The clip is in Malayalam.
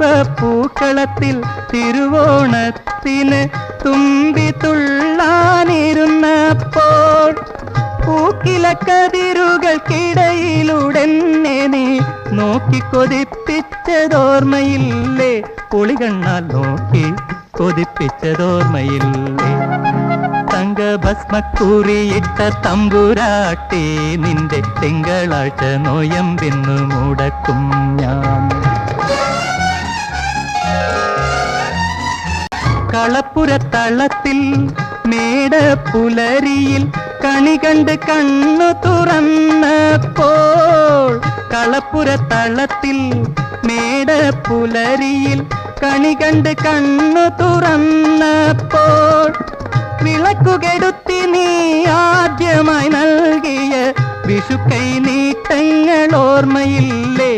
തുമ്പപ്പൂക്കളത്തിൽ തിരുവോണത്തിന് തുമ്പി തുള്ളാനിരുന്നപ്പോൾ പൂക്കിലക്കതിരുകൾക്കിടയിലൂടെന്നെ നീ നോക്കി കൊതിപ്പിച്ചതോർമ്മയില്ലേ? പുളികണ്ണാൽ നോക്കി കൊതിപ്പിച്ചതോർമ്മയില്ലേ? തങ്കഭസ്മക്കുറിയിട്ട തമ്പുരാട്ടി നിന്റെ തിങ്കളാഴ്ച നോയമ്പിന്നു മുടക്കും ഞാൻ. കളപ്പുരത്തളത്തിൽ മേടപ്പുലരിയിൽ കണി കണ്ട് കണ്ണു തുറന്നപ്പോൾ, കളപ്പുരത്തളത്തിൽ മേടപ്പുലരിയിൽ കണി കണ്ട് കണ്ണു തുറന്നപ്പോൾ വിളക്കുകെടുത്തി നീ ആദ്യമായി നൽകിയ വിഷുക്കൈ നീട്ടങ്ങൾ ഓർമ്മയില്ലേ?